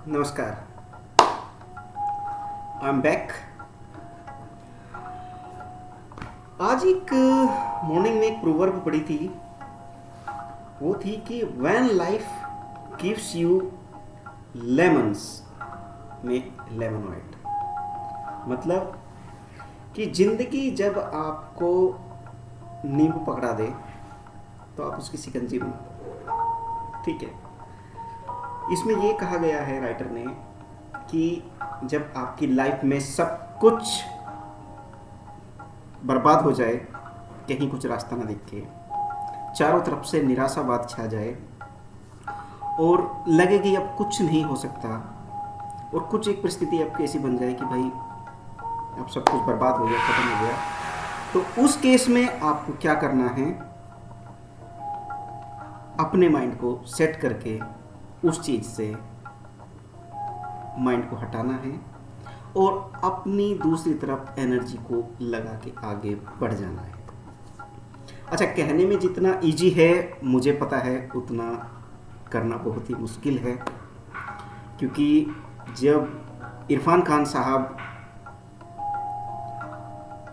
नमस्कार। I am back. आज एक मॉर्निंग में एक प्रोवर्ब पढ़ी थी। वो थी कि when life gives you lemons make lemonade. मतलब कि जिंदगी जब आपको नींबू पकड़ा दे तो आप उसकी शिकंजी बना दो। ठीक है। इसमें ये कहा गया है राइटर ने कि जब आपकी लाइफ में सब कुछ बर्बाद हो जाए, कहीं कुछ रास्ता ना दिखे, चारों तरफ से निराशावाद छा जाए और लगे कि अब कुछ नहीं हो सकता, और कुछ एक परिस्थिति आपकी ऐसी बन जाए कि भाई अब सब कुछ बर्बाद हो गया, खत्म हो गया, तो उस केस में आपको क्या करना है? अपने माइंड को सेट करके उस चीज़ से माइंड को हटाना है और अपनी दूसरी तरफ एनर्जी को लगा के आगे बढ़ जाना है। अच्छा, कहने में जितना इजी है मुझे पता है, उतना करना बहुत ही मुश्किल है। क्योंकि जब इरफान खान साहब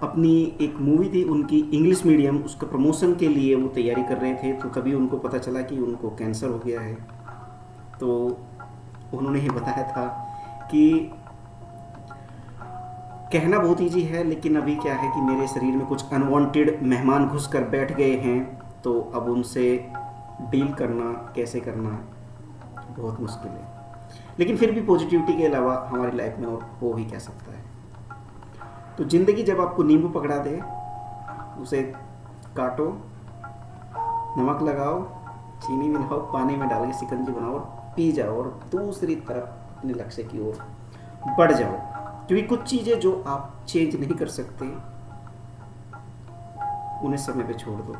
अपनी एक मूवी थी उनकी इंग्लिश मीडियम, उसका प्रमोशन के लिए वो तैयारी कर रहे थे, तो तभी उनको पता चला कि उनको कैंसर हो गया है। तो उन्होंने ही बताया था कि कहना बहुत ईजी है, लेकिन अभी क्या है कि मेरे शरीर में कुछ अनवांटेड मेहमान घुस कर बैठ गए हैं, तो अब उनसे डील करना, कैसे करना बहुत मुश्किल है। लेकिन फिर भी पॉजिटिविटी के अलावा हमारी लाइफ में और हो भी क्या सकता है। तो ज़िंदगी जब आपको नींबू पकड़ा दे, उसे काटो, नमक लगाओ, चीनी मिलाओ, पानी में डाल के शिकंजी बनाओ और पी जाओ और दूसरी तरफ अपने लक्ष्य की ओर बढ़ जाओ। क्योंकि कुछ चीज़ें जो आप चेंज नहीं कर सकते, उन्हें समय पे छोड़ दो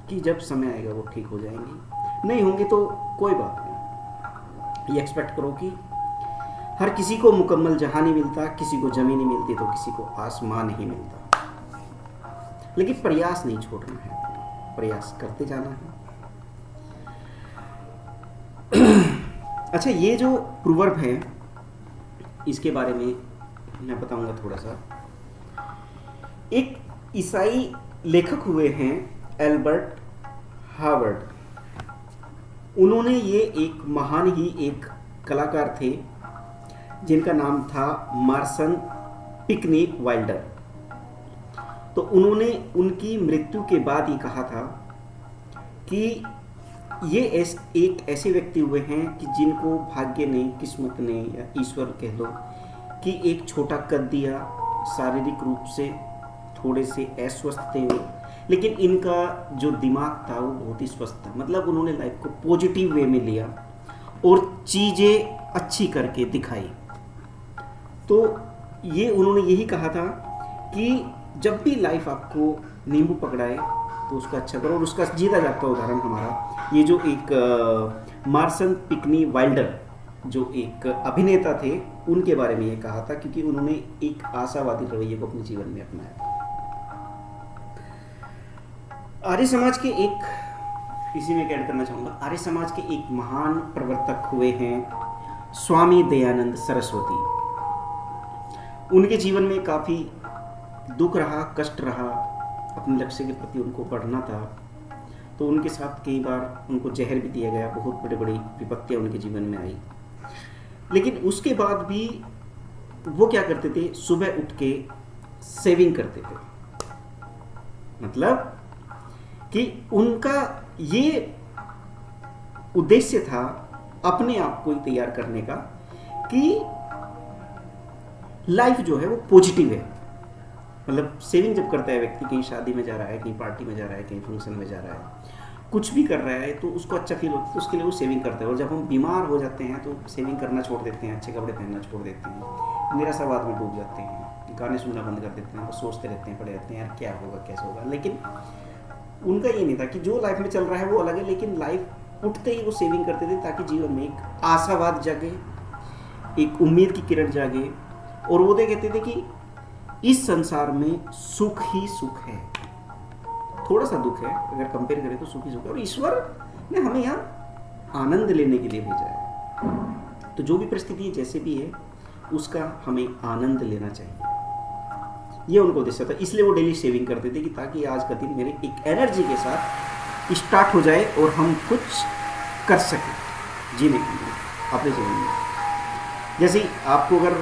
कि जब समय आएगा वो ठीक हो जाएंगी। नहीं होंगी तो कोई बात नहीं। ये एक्सपेक्ट करो कि हर किसी को मुकम्मल जहां नहीं मिलता, किसी को जमीन नहीं मिलती तो किसी को आसमान नहीं मिलता। लेकिन प्रयास नहीं छोड़ना है, प्रयास करते जाना है। अच्छा, ये जो प्रोवर्ब है इसके बारे में मैं बताऊंगा थोड़ा सा। एक ईसाई लेखक हुए हैं एल्बर्ट हार्वर्ड। उन्होंने ये एक महान ही एक कलाकार थे जिनका नाम था मार्सन पिकनी वाइल्डर। तो उन्होंने उनकी मृत्यु के बाद ही कहा था कि ये एक ऐसे व्यक्ति हुए हैं कि जिनको भाग्य ने, किस्मत ने या ईश्वर कह लो कि एक छोटा कद दिया, शारीरिक रूप से थोड़े से अस्वस्थ थे वो, लेकिन इनका जो दिमाग था वो बहुत ही स्वस्थ था। मतलब उन्होंने लाइफ को पॉजिटिव वे में लिया और चीज़ें अच्छी करके दिखाई। तो ये उन्होंने यही कहा था कि जब भी लाइफ आपको नींबू पकड़ाए तो उसका अच्छा करो। और उसका जीता जागता उदाहरण हमारा ये जो एक मार्सन पिकनी वाइल्डर जो एक अभिनेता थे, उनके बारे में ये कहा था, क्योंकि उन्होंने एक आशावादी रवैये को अपने जीवन में अपनाया। आर्य समाज के एक, इसी में ऐड करना चाहूँगा, आर्य समाज के एक महान प्रवर्तक हुए हैं स्वामी दयानंद सरस्वती। उनके जीवन में काफ़ी दुख रहा, कष्ट रहा, अपने लक्ष्य के प्रति उनको बढ़ना था, तो उनके साथ कई बार उनको जहर भी दिया गया, बहुत बड़ी बड़ी विपत्तियाँ उनके जीवन में आई। लेकिन उसके बाद भी वो क्या करते थे? सुबह उठ के सेविंग करते थे। मतलब कि उनका ये उद्देश्य था अपने आप को तैयार करने का कि लाइफ जो है वो पॉजिटिव है। मतलब सेविंग जब करता है व्यक्ति, कहीं शादी में जा रहा है, कहीं पार्टी में जा रहा है, कहीं फंक्शन में जा रहा है, कुछ भी कर रहा है, तो उसको अच्छा फील होता है, तो उसके लिए वो सेविंग करता है। और जब हम बीमार हो जाते हैं तो सेविंग करना छोड़ देते हैं, अच्छे कपड़े पहनना छोड़ देते हैं, निराशावाद में डूब जाते हैं, गाने सुनना बंद कर देते हैं, और सोचते रहते हैं, पड़े रहते हैं यार क्या होगा, कैसे होगा। लेकिन उनका ये नहीं था कि जो लाइफ में चल रहा है वो अलग है, लेकिन लाइफ उठते ही वो सेविंग करते थे ताकि जीवन में एक आशावाद जागे, एक उम्मीद की किरण जागे। और वो कहते थे कि इस संसार में सुख ही सुख है, थोड़ा सा दुख है, अगर कंपेयर करें तो सुख ही सुख है, और ईश्वर ने हमें यहाँ आनंद लेने के लिए भेजा है। तो जो भी परिस्थिति जैसे भी है उसका हमें आनंद लेना चाहिए, ये उनको उद्देश्य था। इसलिए वो डेली शेविंग करते थे कि ताकि आज का दिन मेरे एक एनर्जी के साथ स्टार्ट हो जाए और हम कुछ कर सकें जीने के लिए अपने जीवन में। जैसे आपको अगर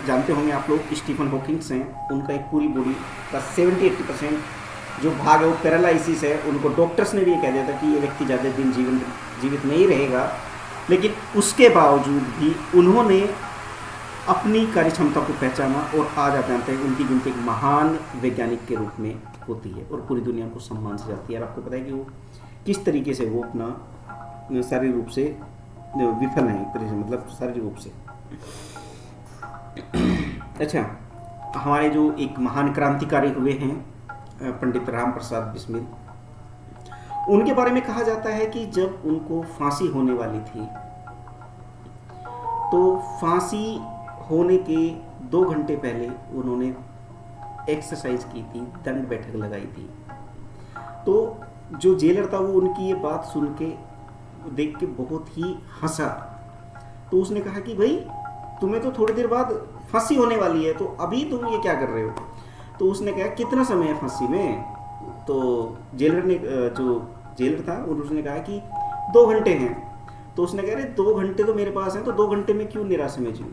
जानते होंगे आप लोग, स्टीफन हॉकिंग्स हैं, उनका एक पूरी बॉडी का 70-80% जो भाग है वो पैरालिसिस है। उनको डॉक्टर्स ने भी ये कह दिया था कि ये व्यक्ति ज़्यादा दिन जीवित नहीं रहेगा, लेकिन उसके बावजूद भी उन्होंने अपनी कार्य क्षमता को पहचाना और आज आप जानते हैं उनकी गिनती एक महान वैज्ञानिक के रूप में होती है और पूरी दुनिया को सम्मान से जाती है। और आपको पता है कि वो किस तरीके से वो अपना शारीरिक रूप से विफल हैं, एक तरह से, मतलब शारीरिक रूप से। अच्छा, हमारे जो एक महान क्रांतिकारी हुए हैं पंडित राम प्रसाद बिस्मिल, उनके बारे में कहा जाता है कि जब उनको फांसी होने वाली थी तो फांसी होने के 2 घंटे पहले उन्होंने एक्सरसाइज की थी, दंड बैठक लगाई थी। तो जो जेलर था वो उनकी ये बात सुन के देख के बहुत ही हंसा। तो उसने कहा कि भाई तुम्हें तो थोड़ी देर बाद फांसी होने वाली है, तो अभी तुम ये क्या कर रहे हो? तो उसने कहा कितना समय है फांसी में? तो जेलर ने, जो जेलर था, उसने कहा कि 2 घंटे हैं। तो उसने कहा अरे 2 घंटे तो मेरे पास हैं, तो 2 घंटे में क्यों निराश में जीऊँ,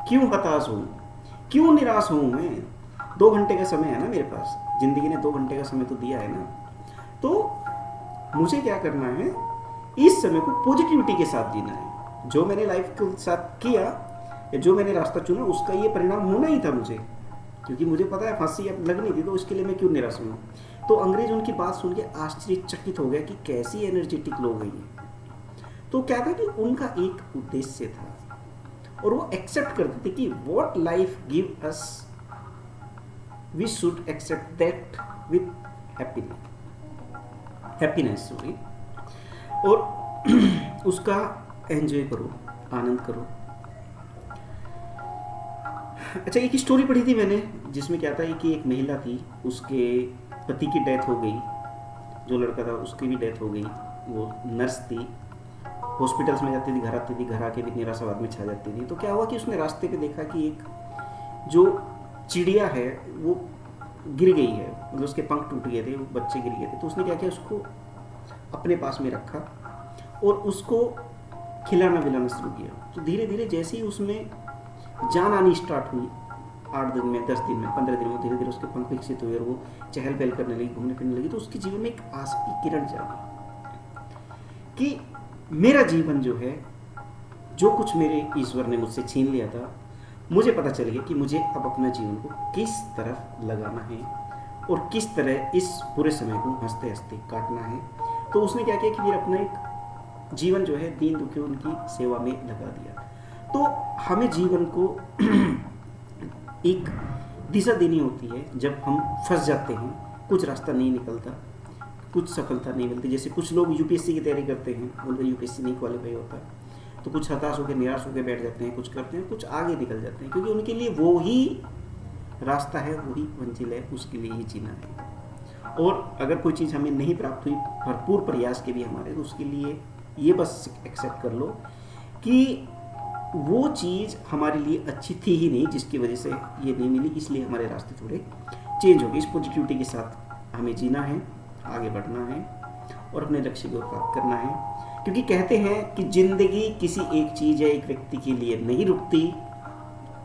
क्यों हताश हूँ, क्यों निराश हूँ मैं? 2 घंटे का समय है ना मेरे पास, जिंदगी ने 2 घंटे का समय तो दिया है ना। तो मुझे क्या करना है, इस समय को पॉजिटिविटी के साथ जीना है। जो मैंने लाइफ के साथ किया या जो मैंने रास्ता चुना उसका ये परिणाम होना ही था मुझे, क्योंकि मुझे पता है फांसी अब लगनी थी, तो इसके लिए मैं क्यों निराश हूँ। तो अंग्रेज उनकी बात सुन के आश्चर्यचकित हो गया कि कैसी एनर्जेटिक लोग हैं ये। तो क्या था कि उनका एक उद्देश्य था और वो एक्सेप्ट करते थे कि what life give us we should accept that with happiness sorry, और उसका एंजॉय करो, आनंद करो। अच्छा, एक स्टोरी पढ़ी थी मैंने जिसमें क्या था कि एक महिला थी, उसके पति की डेथ हो गई, जो लड़का था उसकी भी डेथ हो गई। वो नर्स थी, हॉस्पिटल्स में जाती थी, घर आती थी, घर आके भी निराशावाद में छा जाती थी। तो क्या हुआ कि उसने रास्ते पे देखा कि एक जो चिड़िया है वो गिर गई है, मतलब उसके पंख टूट गए थे, वो बच्चे गिर गए थे। तो उसने क्या किया, उसको अपने पास में रखा और उसको खिलाना पिलाना शुरू किया। तो धीरे धीरे जैसे ही उसमें जान आनी स्टार्ट हुई, 8 दिन में, 10 दिन में, 15 दिन में, धीरे धीरे उसके पंख विकसित हुए और वो चहल पहल करने लगी, घूमने फिरने लगी। तो उसके जीवन में एक आस की किरण जागी कि मेरा जीवन जो है, जो कुछ मेरे ईश्वर ने मुझसे छीन लिया था, मुझे पता चल गया कि मुझे अब अपना जीवन को किस तरफ लगाना है और किस तरह इस पूरे समय को हंसते हंसते काटना है। तो उसने क्या किया कि फिर अपना एक जीवन जो है दीन दुखियों उनकी सेवा में लगा दिया। तो हमें जीवन को एक दिशा देनी होती है। जब हम फंस जाते हैं, कुछ रास्ता नहीं निकलता, कुछ सफलता नहीं मिलती, जैसे कुछ लोग यूपीएससी की तैयारी करते हैं, उनका यूपीएससी नहीं क्वालिफाई होता, तो कुछ हताश होकर निराश होकर बैठ जाते हैं, कुछ करते हैं, कुछ आगे निकल जाते हैं, क्योंकि उनके लिए वो ही रास्ता है, वही मंजिल है, उसके लिए ही जीना है। और अगर कोई चीज़ हमें नहीं प्राप्त हुई भरपूर प्रयास के भी हमारे, तो उसके लिए ये बस एक्सेप्ट कर लो कि वो चीज़ हमारे लिए अच्छी थी ही नहीं, जिसकी वजह से ये नहीं मिली, इसलिए हमारे रास्ते थोड़े चेंज हो गए। इस पॉजिटिविटी के साथ हमें जीना है, आगे बढ़ना है और अपने लक्ष्य को प्राप्त करना है, क्योंकि कहते हैं कि जिंदगी किसी एक चीज़ या एक व्यक्ति के लिए नहीं रुकती,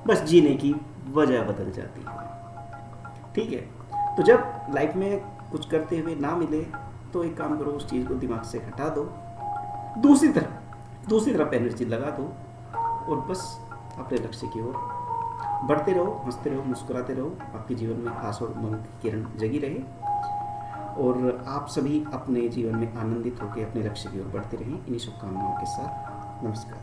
बस जीने की वजह बदल जाती है। ठीक है, तो जब लाइफ में कुछ करते हुए ना मिले तो एक काम करो, उस चीज़ को दिमाग से हटा दो, दूसरी तरफ एनर्जी लगा दो और बस अपने लक्ष्य की ओर बढ़ते रहो, हंसते रहो, मुस्कुराते रहो। आपके जीवन में आस और उमंग की किरण जगी रहे और आप सभी अपने जीवन में आनंदित होकर अपने लक्ष्य की ओर बढ़ते रहें। इन्हीं शुभकामनाओं के साथ नमस्कार।